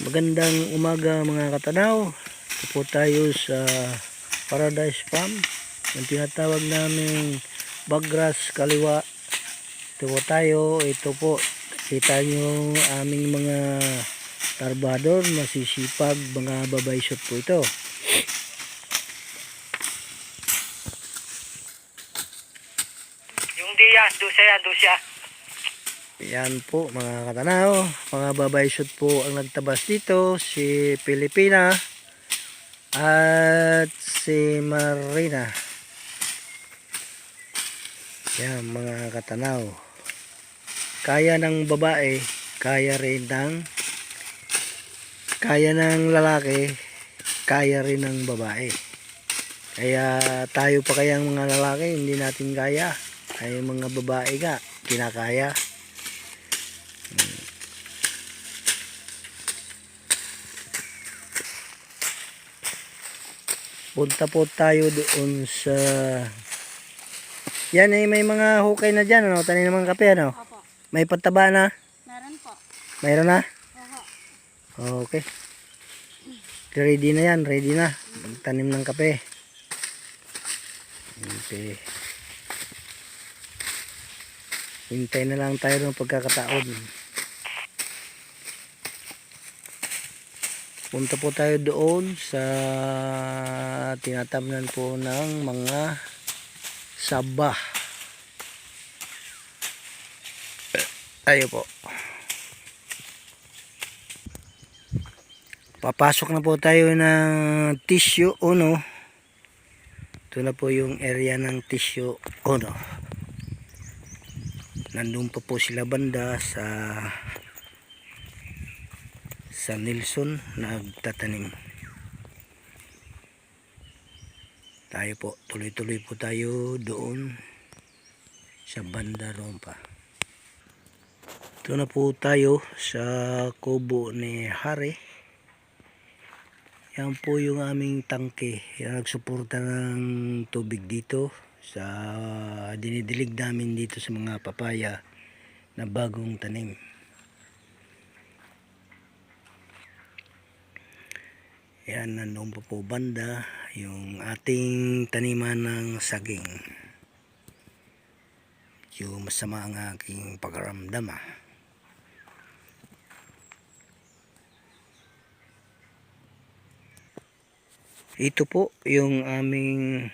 Magandang umaga mga katanaw. Ito po tayo sa Paradise Farm. Yung tinatawag naming Bagras Kaliwa. Ito po tayo. Ito po. Kita nyo aming mga tarbador. Masisipag mga babaysot po ito. Yung diya, dusya. Yan po mga katanaw, mga babaysot po ang nagtabas dito, si Pilipina at si Marina. Yan mga katanaw, kaya ng babae, kaya ng lalaki, kaya rin ng babae. Kaya tayo pa kayang mga lalaki hindi natin kaya, ay mga babae ka kinakaya. Punta po tayo doon sa yan may mga hukay na dyan, ano? Tanim naman kape, ano? Opo. May pataba na? Meron po. Mayroon na? Opo. Okay. Ready na yan, ready na. Magtanim ng kape. Okay. Hintay na lang tayo ng pagkakataon. Punta po tayo doon sa tinatamnan po ng mga sabah. Tayo po. Papasok na po tayo ng tissue uno. Ito na po yung area ng tissue uno. Nandun pa po sila banda sa Nelson nagtatanim. Tayo po, tuloy-tuloy po tayo doon sa banda roon pa. Ito na po tayo sa kubo ni Hari. Yan po yung aming tangke. Yan nagsuporta ng tubig dito sa dinidilig namin dito sa mga papaya na bagong tanim. Yan, nandun po banda yung ating taniman ng saging. Yung masama ang aking pagkaramdam. Ito po yung aming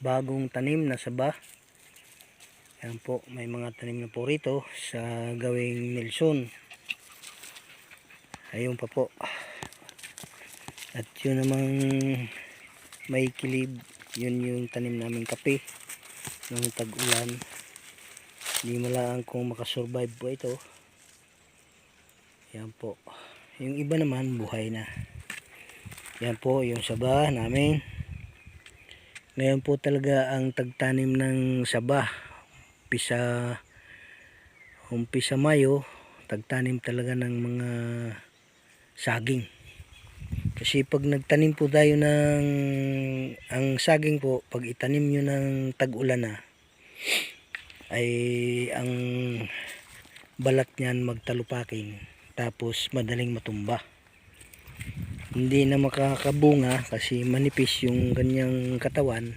bagong tanim na saba. Yan po, may mga tanim na po rito sa gawing Nelson. Ayun pa po. At yun namang may kilib, yun yung tanim namin kape ng tag-ulan. Hindi malaan kung makasurvive po ito. Yan po. Yung iba naman buhay na. Yan po yung saba namin. Ngayon po talaga ang tagtanim ng saba. Umpisa Mayo, tagtanim talaga ng mga saging. Kasi pag nagtanim po tayo ng ang saging po, pag itanim nyo ng tag-ulan na, ay ang balat niyan magtalupakin, tapos madaling matumba. Hindi na makakabunga kasi manipis yung kanyang katawan,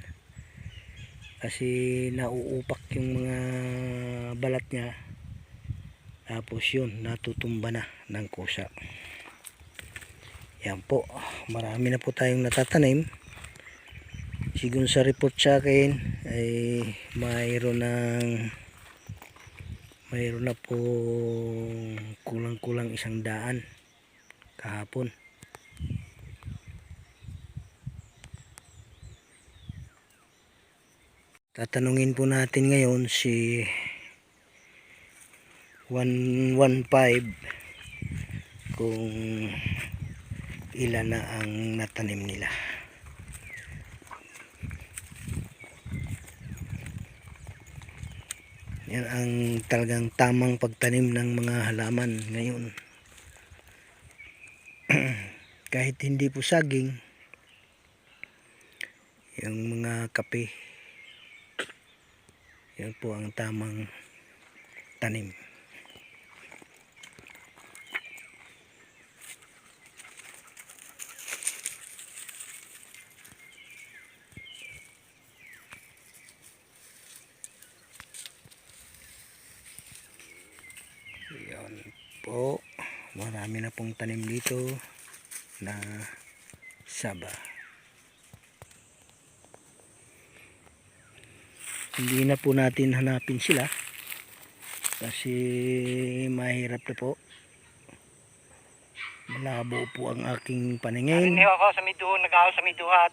kasi nauupak yung mga balat niya, tapos yun, natutumba na ng kusa. Yan po, marami na po tayong natatanim. Sigun sa report sa akin ay mayroon na po kulang-kulang 100 kahapon. Tatanungin po natin ngayon si 115 kung ilan na ang natanim nila. Yan ang talagang tamang pagtanim ng mga halaman ngayon. Kahit hindi po saging, yung mga kape, yan po ang tamang tanim. marami na pong tanim dito na saba. Hindi na po natin hanapin sila kasi mahirap na po, malabo po ang aking paningin. Naninig ako sa miduho, nag-ako sa miduhat.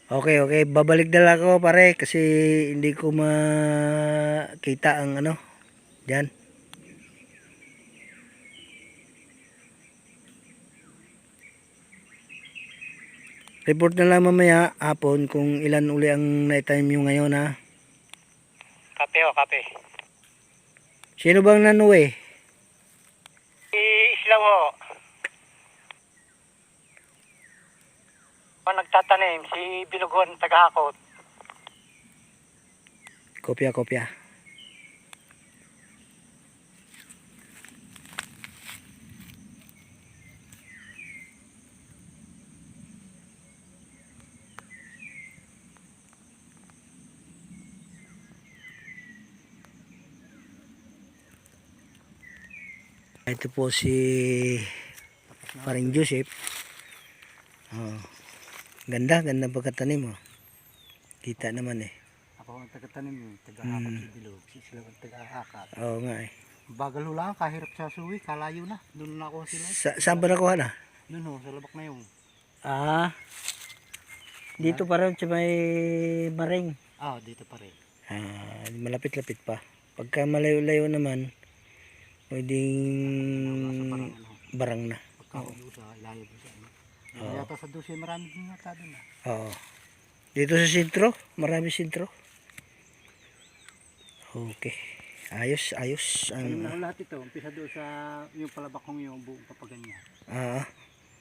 Okay, okay, babalik na lang ako pare kasi hindi ko makita ang ano dyan. Report na lang mamaya hapon kung ilan uli ang naitanim nyo ngayon ha. Kape o, kape. Sino bang nanuwi? Si Islaw ho. O nagtatanim, si Binugon, taga-hakot. Kopya, kopya. Ito po si Paring Joseph. Oh, ganda, ganda pagkatanim oh. Kita naman eh. Ako ang taga-tanim, taga-hakot si Bilog, si sila ang taga-hakat. Oo nga eh. Bagal ho lang, kahirap sa suwi, kalayo na. Doon na ako sila. Saan ba nakuha na? Doon ho, sa labak na yung. Ah, dito pa rin sa may Maring. Dito pa rin. Malapit-lapit pa. Pagka malayo-layo naman, pwedeng barang na. Pagka doon sa ilayo doon sa ano. Yata sa Dulce, marami din yata doon ah. Oo. Dito sa sentro, marami sentro. Okay. Ayos, ayos. Alam na ho lahat ito, umpisa doon sa yung palabakong yung buong papaganyan.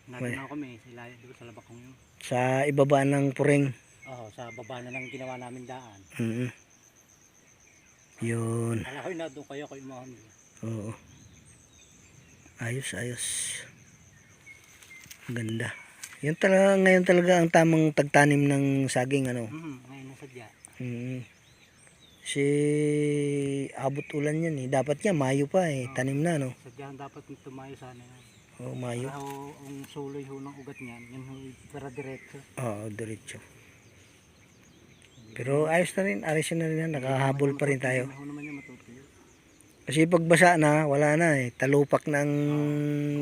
Nandun na kami, sa ilayo doon sa labakong yung. Sa ibaba ng puring. Sa baba na ng ginawa namin daan. Yun. Kala ko na doon kayo umahan doon. Oo. Ayos, ayos. Ganda. Yan talaga, ngayon talaga ang tamang tagtanim ng saging ano. Ngayon nasadya. Si abot ulan yan eh. Dapat nga Mayo pa eh. Tanim na no. Sadyahan dapat tumayo sana yan. Oo, Mayo. Para ho, ang suloy ho ng ugat niyan, yan ho, para diretso. Oo, diretso. Pero ayos na rin, ayos na rin yan. Nakahabol pa rin tayo. Ano naman yan matutuyo. Kasi pag basa na, wala na eh. Talupak ng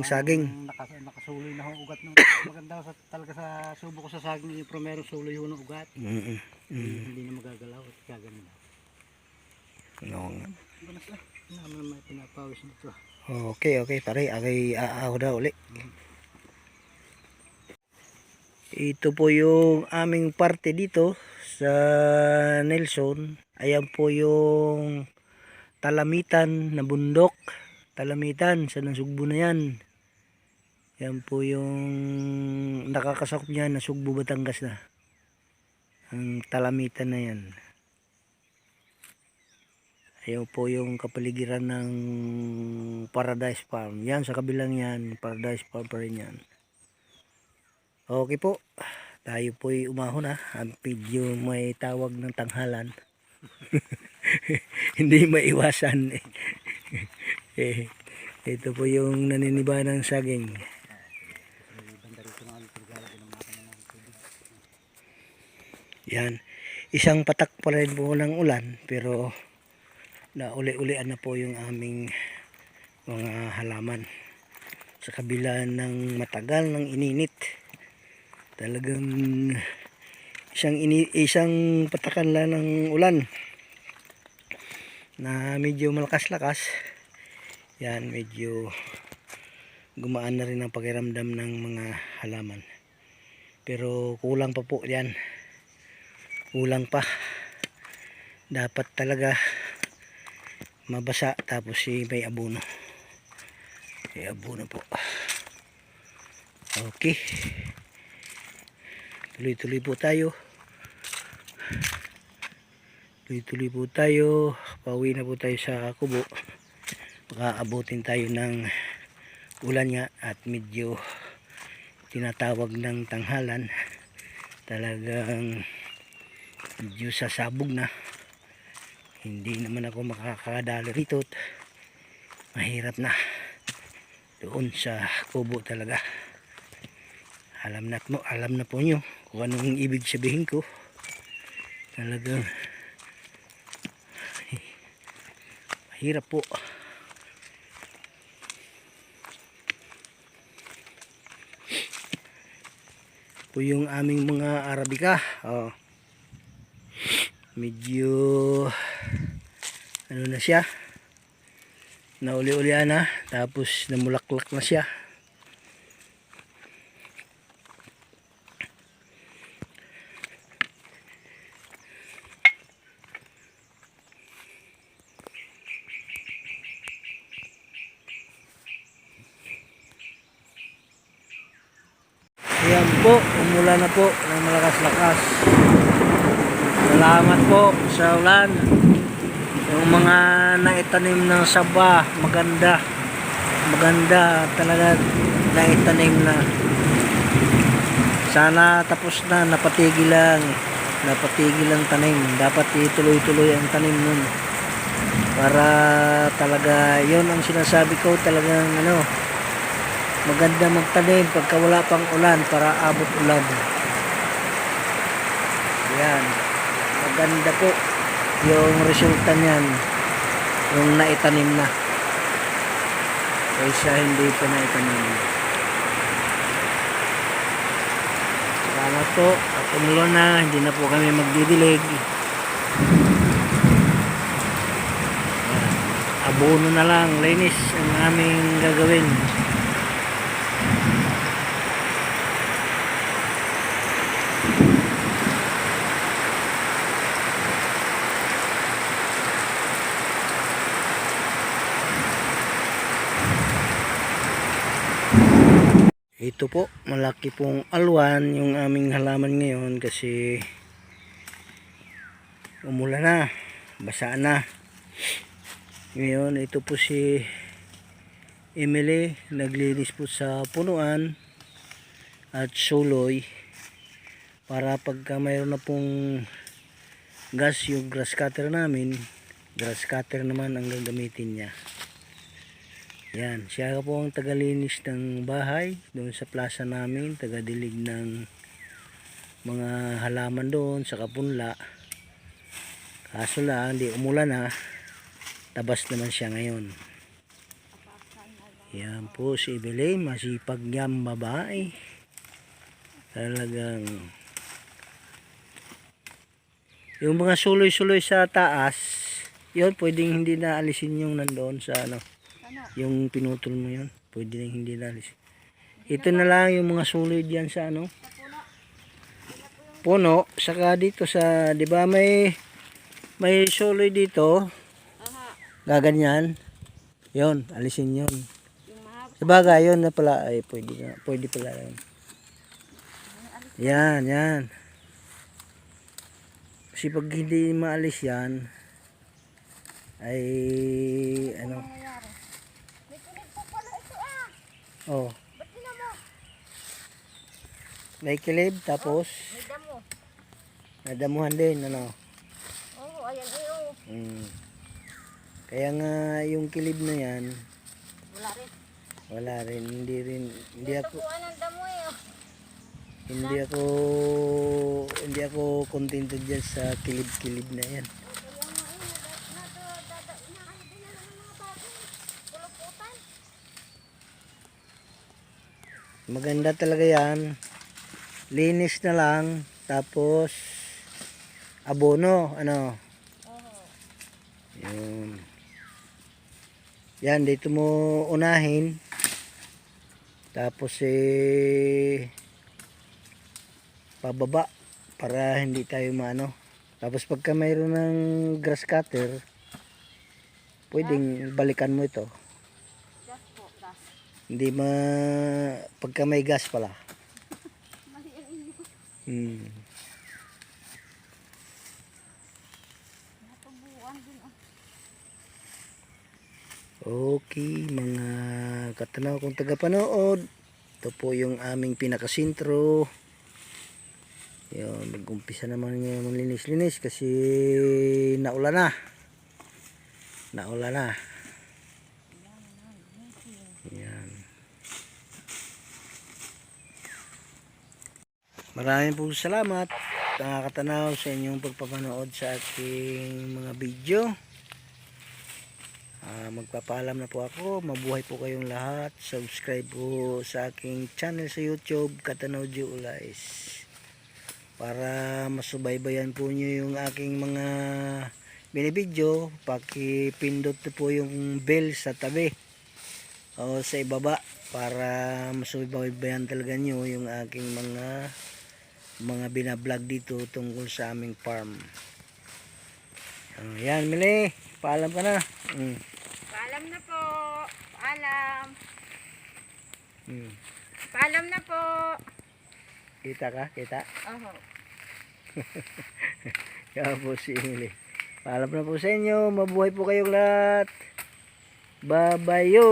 saging. Nakasuloy na ho ugat ng maganda ho talaga sa subo ko sa saging yung primero suloy ho ng ugat. Hindi na magagalaw at kagano na. No, nga. Banas na. Naman may pinapawis dito. Okay, okay. Pare, agay aaw na uli. Ito po yung aming parte dito sa Nelson. Ayan po yung talamitan na bundok. Talamitan sa Nasugbo na yan. Yan po yung nakakasakop niya na Sugbo, Batangas na. Ang talamitan na yan. Ayan po yung kapaligiran ng Paradise Farm. Yan sa kabilang yan, Paradise Farm pa rin yan. Okay po. Tayo po'y umahon na. Ang video may tawag ng tanghalan. Hindi maiwasan eh. Ito po yung naniniba ng saging. Yan. Isang patak pa rin po ng ulan pero nauli-ulian na po yung aming mga halaman. Sa kabila ng matagal ng ininit. Talagang isang patakan lang ng ulan na medyo malakas-lakas. Yan, medyo gumaan na rin ang pakiramdam ng mga halaman. Pero kulang pa po yan. Kulang pa. Dapat talaga mabasa tapos may abono. May abono po. Okay. Tuloy-tuloy po tayo. Tuloy-tuloy po tayo. Pauwi na po tayo sa Kubo. Baka abutin tayo ng ulan nga at medyo tinatawag ng tanghalan. Talagang medyo sasabog na. Hindi naman ako makakadalo rito. Mahirap na. Doon sa kubo talaga. Alam na po nyo kung anong ibig sabihin ko. Talagang mahirap po. Po yung aming mga Arabica. Medyo ano na siya, nauli-ulian na, tapos namulaklak na siya. Ayan po, umulan na po ng malakas-lakas. Salamat po sa ulan. Yung mga naitanim ng saba, maganda talaga naitanim na. Sana tapos na, napatigil lang tanim. Dapat ituloy-tuloy ang tanim nun para talaga, yon ang sinasabi ko, talagang maganda magtanim pagka wala pang ulan para abot ulan. Yan, maganda po yung resulta niyan, yung naitanim na kaysa hindi pa naitanim. Salamat po at umulan na, hindi na po kami magdidilig. Abono na lang, linis ang aming gagawin. Ito po, malaki pong alwan yung aming halaman ngayon kasi umulan na, basa na. Ngayon, ito po si Emily, naglinis po sa punuan at suloy para pagka mayroon na pong gas yung grass cutter namin, grass cutter naman ang gagamitin niya. Yan, siya po ang tagalinis ng bahay doon sa plaza namin, tagadilig ng mga halaman doon sa kapunla. Kaso lang, di umulan na, tabas naman siya ngayon. Yan po si Evelyn, masipag yan babae. Talagang yung mga suloy-suloy sa taas, yun pwedeng hindi na alisin yung nandoon sa yung pinutol mo yun, pwede nang hindi nalis. Ito na lang yung mga suloy diyan sa puno, saka dito sa, di ba may suloy dito, gaganyan, yon alisin yun. Sabagay yun na pala, ay pwede pala yun. Yan. Kasi pag hindi maalis yan, ay oh. May kilib tapos May damo. nadamuhan din Oo, ayan Kaya nga yung kilib na yan Wala rin. hindi ako Tubuan ng damo hindi ako kontento dyan sa kilib na yan. Maganda talaga yan, linis na lang tapos abono yun. Yan, dito mo unahin tapos pababa para hindi tayo tapos pagka mayroon ng grass cutter pwedeng balikan mo ito. Gas po, gas. Hindi pagka may gas pala. Mali ang inyo. Natubuan din Okay, mga katanaw kong tagapanood, ito po yung aming pinakasintro. Yun, mag-umpisa naman ngayon linis-linis kasi naulan na. Naula na. Yan. Maraming po salamat nakakatanaw sa inyong pagpapanood sa aking mga video. Magpapaalam na po ako. Mabuhay po kayong lahat. Subscribe po sa aking channel sa YouTube, Katanaw Ulais, para masubaybayan po nyo yung aking mga binibidyo. Pakipindot po yung bell sa tabi o sa ibaba para masubaybayan talaga nyo yung aking mga binablog dito tungkol sa aming farm. Yan, Mili, paalam ka na. Paalam na po. Paalam. Mm. Paalam na po. Kita ka? Kita? Oho. Kaya po si Mili. Paalam na po sa inyo. Mabuhay po kayong lahat. Babayo.